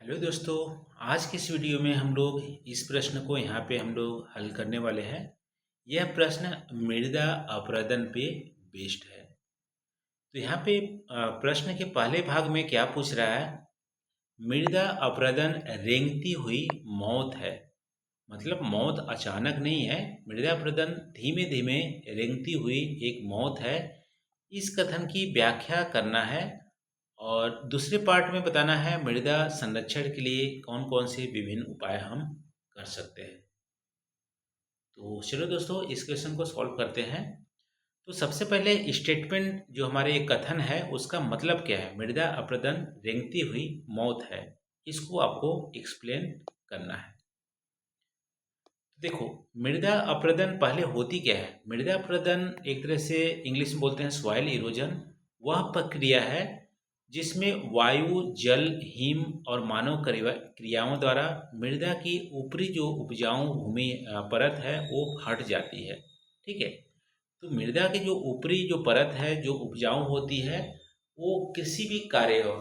Hello दोस्तों। आज की इस वीडियो में हम लोग इस प्रश्न को यहाँ पे हम लोग हल करने वाले हैं। यह प्रश्न मृदा अपरदन पे बेस्ड है। तो यहाँ पे प्रश्न के पहले भाग में क्या पूछ रहा है? मृदा अपरदन रेंगती हुई मौत है। मतलब मौत अचानक नहीं है। मृदा अपरदन धीमे धीमे रेंगती हुई एक मौत है। इस कथन की व्याख्या करना है और दूसरे पार्ट में बताना है मृदा संरक्षण के लिए कौन कौन से विभिन्न उपाय हम कर सकते हैं। तो चलो दोस्तों इस क्वेश्चन को सॉल्व करते हैं। तो सबसे पहले स्टेटमेंट जो हमारे कथन है उसका मतलब क्या है? मृदा अपरदन रेंगती हुई मौत है, इसको आपको एक्सप्लेन करना है। देखो, मृदा अपरदन पहले होती क्या है? मृदा अपरदन एक तरह से इंग्लिश में बोलते हैं सॉइल इरोजन। वह प्रक्रिया है जिसमें वायु, जल, हिम और मानव क्रियाओं द्वारा मृदा की ऊपरी जो उपजाऊ भूमि परत है वो हट जाती है। ठीक है। तो मृदा की जो ऊपरी जो परत है जो उपजाऊ होती है वो किसी भी कार्य हो,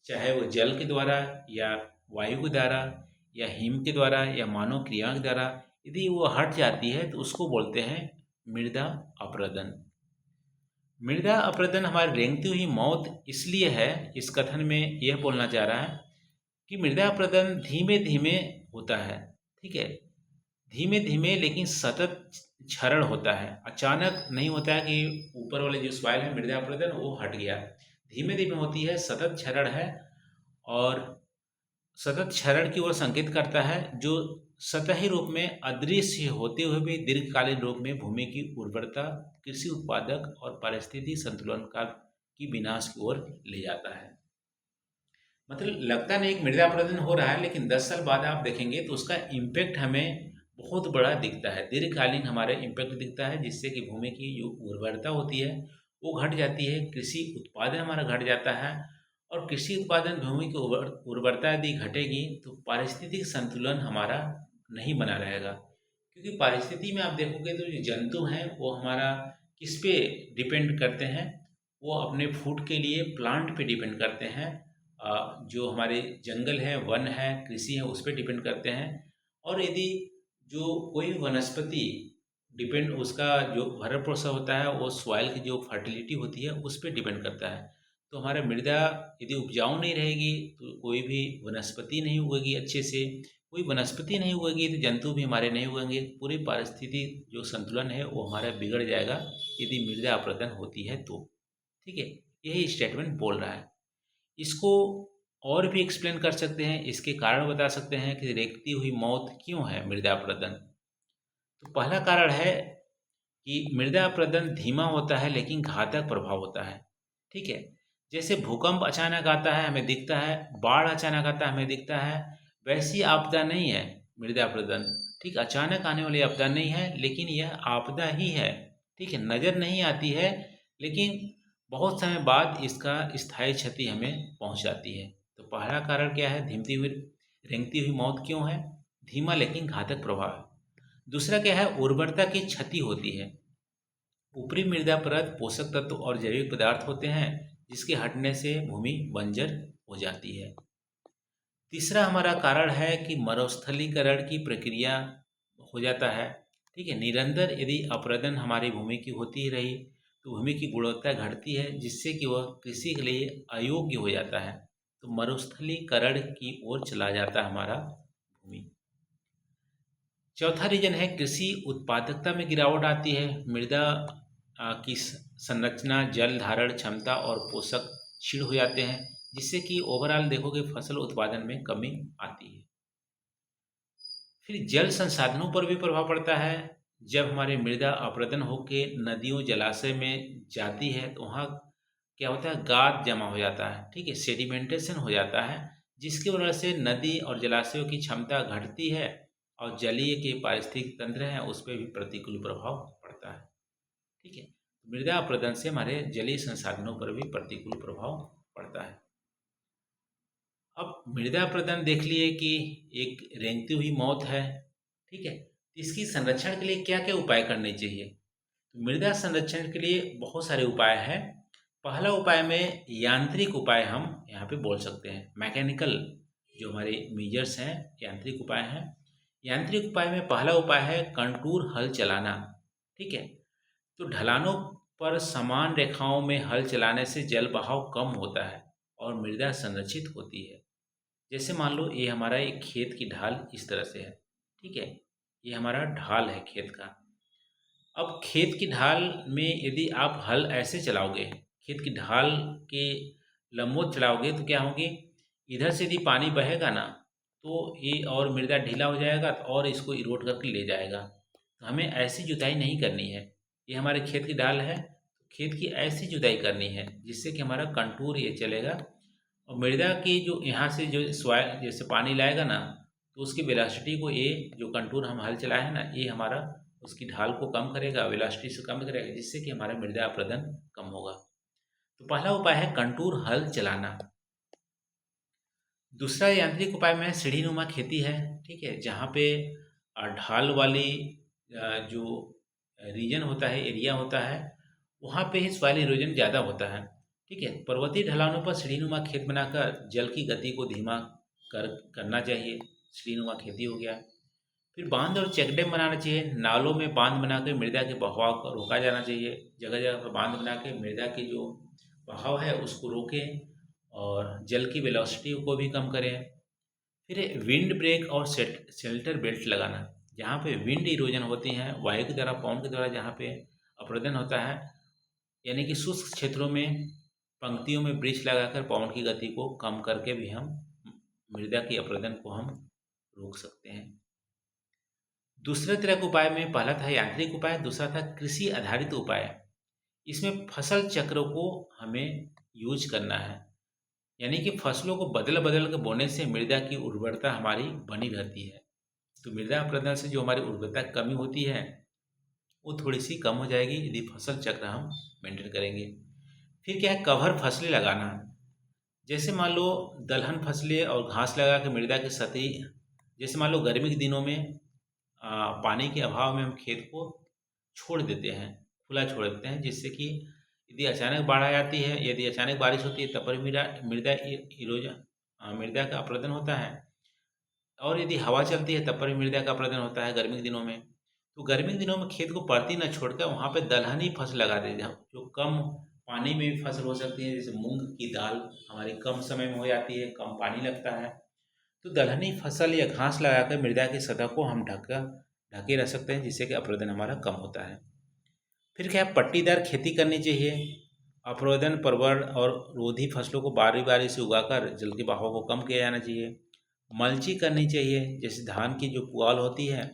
चाहे वो जल के द्वारा या वायु के द्वारा या हिम के द्वारा या मानव क्रिया के द्वारा, यदि वो हट जाती है तो उसको बोलते हैं मृदा अपरदन। मृदा अपरदन हमारी रेंगती हुई मौत इसलिए है, इस कथन में यह बोलना चाह रहा है कि मृदा अपरदन धीमे धीमे होता है। ठीक है, धीमे धीमे लेकिन सतत क्षरण होता है। अचानक नहीं होता है कि ऊपर वाले जो सॉइल है मृदा अपरदन वो हट गया। धीमे धीमे होती है, सतत क्षरण है और सतत क्षरण की ओर संकेत करता है, जो सतही रूप में अदृश्य होते हुए भी दीर्घकालीन रूप में भूमि की उर्वरता, कृषि उत्पादक और पारिस्थितिक संतुलन का की विनाश की ओर ले जाता है। मतलब लगता नहीं कि मृदा अपरदन हो रहा है, लेकिन 10 साल बाद आप देखेंगे तो उसका इम्पैक्ट हमें बहुत बड़ा दिखता है। दीर्घकालीन हमारे इम्पैक्ट दिखता है, जिससे कि भूमि की जो उर्वरता होती है वो घट जाती है, कृषि उत्पादन हमारा घट जाता है। और कृषि उत्पादन, भूमि की उर्वरता यदि घटेगी तो पारिस्थितिक संतुलन हमारा नहीं बना रहेगा। क्योंकि पारिस्थिति में आप देखोगे तो जो जंतु हैं वो हमारा किस पे डिपेंड करते हैं? वो अपने फूड के लिए प्लांट पे डिपेंड करते हैं। जो हमारे जंगल है, वन है, कृषि है, उस पे डिपेंड करते हैं। और यदि जो कोई वनस्पति डिपेंड, उसका जो भरण पोषण होता है वो सॉइल की जो फर्टिलिटी होती है उस पे डिपेंड करता है। तो हमारा मृदा यदि उपजाऊ नहीं रहेगी तो कोई भी वनस्पति नहीं उगेगी अच्छे से। कोई वनस्पति नहीं उगेगी तो जंतु भी हमारे नहीं उगेंगे। पूरी पारिस्थिति जो संतुलन है वो हमारा बिगड़ जाएगा यदि मृदा अपरदन होती है तो। ठीक है, यही स्टेटमेंट बोल रहा है। इसको और भी एक्सप्लेन कर सकते हैं, इसके कारण बता सकते हैं कि रेंगती हुई मौत क्यों है मृदा अपरदन। तो पहला कारण है कि मृदा अपरदन धीमा होता है लेकिन घातक प्रभाव होता है। ठीक है, जैसे भूकंप अचानक आता है हमें दिखता है, बाढ़ अचानक आता है हमें दिखता है, वैसी आपदा नहीं है मृदा अपरदन। ठीक, अचानक आने वाली आपदा नहीं है लेकिन यह आपदा ही है। ठीक है, नज़र नहीं आती है लेकिन बहुत समय बाद इसका स्थायी क्षति हमें पहुंच जाती है। तो पहला कारण क्या है? धीमती हुई रेंगती हुई मौत क्यों है? धीमा लेकिन घातक प्रभाव। दूसरा क्या है? उर्वरता की क्षति होती है। ऊपरी मृदा परत पोषक तत्व और जैविक पदार्थ होते हैं जिसके हटने से भूमि बंजर हो जाती है। तीसरा हमारा कारण है कि मरुस्थलीकरण की प्रक्रिया हो जाता है। ठीक है, निरंतर यदि अपरदन हमारी भूमि की होती ही रही तो भूमि की गुणवत्ता घटती है, जिससे कि वह कृषि के लिए अयोग्य हो जाता है। तो मरुस्थलीकरण की ओर चला जाता है हमारा भूमि। चौथा रीजन है कृषि उत्पादकता में गिरावट आती है। मृदा की संरचना, जल धारण क्षमता और पोषक क्षीण हो जाते हैं, जिससे कि ओवरऑल देखोगे फसल उत्पादन में कमी आती है। फिर जल संसाधनों पर भी प्रभाव पड़ता है। जब हमारी मृदा अपरदन होके नदियों, जलाशय में जाती है तो वहाँ क्या होता है? गाद जमा हो जाता है। ठीक है, सेडिमेंटेशन हो जाता है, जिसकी वजह से नदी और जलाशयों की क्षमता घटती है और जलीय के पारिस्थितिक तंत्र हैं उस पर भी प्रतिकूल प्रभाव पड़ता है। ठीक है, मृदा अपरदन से हमारे जलीय संसाधनों पर भी प्रतिकूल प्रभाव पड़ता है। अब मृदा अपरदन देख लिए कि एक रेंगती हुई मौत है। ठीक है, तो इसकी संरक्षण के लिए क्या क्या उपाय करने चाहिए? तो मृदा संरक्षण के लिए बहुत सारे उपाय हैं। पहला उपाय में यांत्रिक उपाय हम यहाँ पे बोल सकते हैं, मैकेनिकल जो हमारे मेजर्स हैं, यांत्रिक उपाय हैं। यांत्रिक उपाय में पहला उपाय है कंटूर हल चलाना। ठीक है, तो ढलानों पर समान रेखाओं में हल चलाने से जल बहाव कम होता है और मृदा संरक्षित होती है। जैसे मान लो ये हमारा एक खेत की ढाल इस तरह से है। ठीक है, ये हमारा ढाल है खेत का। अब खेत की ढाल में यदि आप हल ऐसे चलाओगे, खेत की ढाल के लंबवत चलाओगे तो क्या होगी, इधर से यदि पानी बहेगा ना तो ये और मृदा ढीला हो जाएगा और इसको इरोट करके ले जाएगा। तो हमें ऐसी जुताई नहीं करनी है। ये हमारे खेत की ढाल है, तो खेत की ऐसी जुताई करनी है जिससे कि हमारा कंटूर ये चलेगा और मृदा की जो यहाँ से जो सॉइल जैसे पानी लाएगा ना, तो उसकी वेलोसिटी को ये जो कंटूर हम हल चलाए हैं ना, ये हमारा उसकी ढाल को कम करेगा, वेलोसिटी से कम करेगा, जिससे कि हमारा मृदा अपरदन कम होगा। तो पहला उपाय है कंटूर हल चलाना। दूसरा यांत्रिक उपाय में सीढ़ीनुमा खेती है। ठीक है, जहाँ पे ढाल वाली जो रीजन होता है, एरिया होता है, वहाँ पे ही सॉइल इरोजन ज़्यादा होता है। ठीक है, पर्वतीय ढलानों पर सीढ़ीनुमा खेत बनाकर जल की गति को धीमा करना चाहिए। सीढ़ीनुमा खेती हो गया। फिर बांध और चेक डैम बनाना चाहिए। नालों में बांध बनाकर मृदा के बहाव को रोका जाना चाहिए। जगह जगह पर बांध बना के मृदा की जो बहाव है उसको रोकें और जल की वेलोसिटी को भी कम करें। फिर विंड ब्रेक और शेल्टर बेल्ट लगाना। जहाँ पे विंड इरोजन होती हैं, वायु की द्वारा, पवन के द्वारा जहाँ पे अपरदन होता है, यानी कि शुष्क क्षेत्रों में पंक्तियों में वृक्ष लगाकर पवन की गति को कम करके भी हम मृदा की अपरदन को हम रोक सकते हैं। दूसरे तरह के उपाय में पहला था यांत्रिक उपाय, दूसरा था कृषि आधारित उपाय। इसमें फसल चक्र को हमें यूज करना है, यानी कि फसलों को बदल बदल के बोने से मृदा की उर्वरता हमारी बनी रहती है। तो मृदा अपरदन से जो हमारी उर्वरता की कमी होती है वो थोड़ी सी कम हो जाएगी यदि फसल चक्र हम मेंटेन करेंगे। फिर क्या है, कवर फसलें लगाना। जैसे मान लो दलहन फसलें और घास लगा के मृदा की सतही, जैसे मान लो गर्मी के दिनों में पानी के अभाव में हम खेत को छोड़ देते हैं, खुला छोड़ देते हैं, जिससे कि यदि अचानक बाढ़ आ जाती है, यदि अचानक बारिश होती है तब पर मृदा मृदा इरोजन मृदा का अपरदन होता है। और यदि हवा चलती है तब पर भी मृदा का अपरदन होता है गर्मी के दिनों में। तो गर्मी के दिनों में खेत को परती न छोड़कर वहाँ पे दलहन ही फसल लगा देते हैं, जो कम पानी में भी फसल हो सकती है। जैसे मूंग की दाल हमारी कम समय में हो जाती है, कम पानी लगता है, तो दलहनी फसल या घास लगाकर मृदा की सतह को हम ढके रह सकते हैं, जिससे कि अपरदन हमारा कम होता है। फिर क्या है, पट्टीदार खेती करनी चाहिए। अपरोधन परवर और रोधी फसलों को बारी बारी से उगाकर जल के बहाव को कम किया जाना चाहिए। मल्ची करनी चाहिए। जैसे धान की जो पुआल होती है,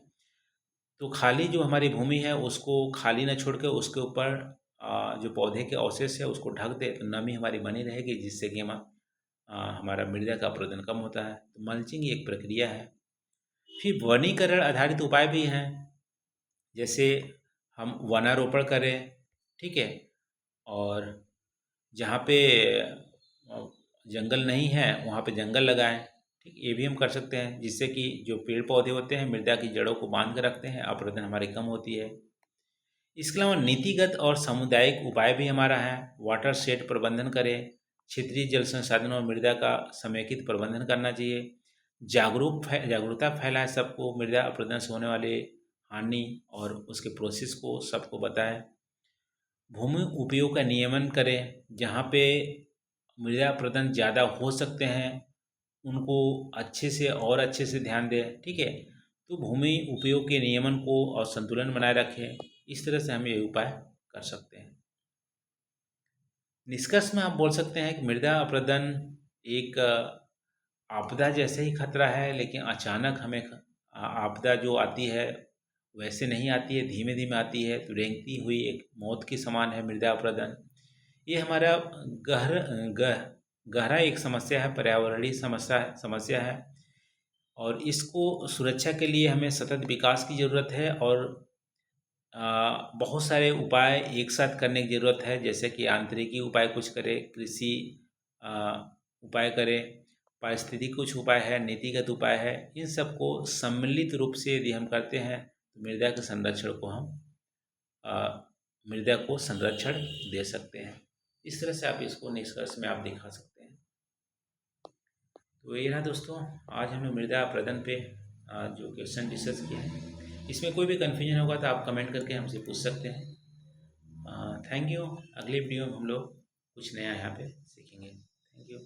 तो खाली जो हमारी भूमि है उसको खाली न छोड़ के उसके ऊपर जो पौधे के अवशेष है उसको ढक दे, तो नमी हमारी बनी रहेगी, जिससे कि हमारा मृदा का अपरदन कम होता है। तो मल्चिंग एक प्रक्रिया है। फिर वनीकरण आधारित उपाय भी हैं। जैसे हम वनारोपण करें। ठीक है, और जहाँ पे जंगल नहीं है वहाँ पे जंगल लगाएं। ठीक, ये भी हम कर सकते हैं, जिससे कि जो पेड़ पौधे होते हैं मृदा की जड़ों को बांध कर रखते हैं, अपरदन हमारी कम होती है। इसके अलावा नीतिगत और सामुदायिक उपाय भी हमारा है। वाटर शेड प्रबंधन करें। क्षेत्रीय जल संसाधन और मृदा का समेकित प्रबंधन करना चाहिए। जागरूकता फैलाएं, सबको मृदा अपरदन से होने वाले हानि और उसके प्रोसेस को सबको बताएं। भूमि उपयोग का नियमन करें। जहाँ पे मृदा अपरदन ज़्यादा हो सकते हैं उनको अच्छे से ध्यान दें। ठीक है, तो भूमि उपयोग के नियमन को और संतुलन बनाए रखें। इस तरह से हम ये उपाय कर सकते हैं। निष्कर्ष में आप बोल सकते हैं कि मृदा अपरदन एक आपदा जैसे ही खतरा है, लेकिन अचानक हमें आपदा जो आती है वैसे नहीं आती है, धीमे धीमे आती है, तो रेंगती हुई एक मौत के समान है मृदा अपरदन। ये हमारा गहर गह गहरा एक समस्या है, पर्यावरणीय समस्या है, और इसको सुरक्षा के लिए हमें सतत विकास की ज़रूरत है और बहुत सारे उपाय एक साथ करने की ज़रूरत है। जैसे कि आंतरिकी उपाय कुछ करें, कृषि अ, उपाय करें, पारिस्थितिक कुछ उपाय है, नीतिगत उपाय है। इन सबको सम्मिलित रूप से यदि हम करते हैं तो मृदा के संरक्षण को हम मृदा को संरक्षण दे सकते हैं। इस तरह से आप इसको निष्कर्ष में आप दिखा सकते हैं। तो ये रहा दोस्तों, आज हमने मृदा अपरदन पे जो क्वेश्चन डिस्कस किया है। इसमें कोई भी कन्फ्यूजन होगा तो आप कमेंट करके हमसे पूछ सकते हैं। Thank you. अगली वीडियो में हम लोग कुछ नया यहाँ पे सीखेंगे। Thank you.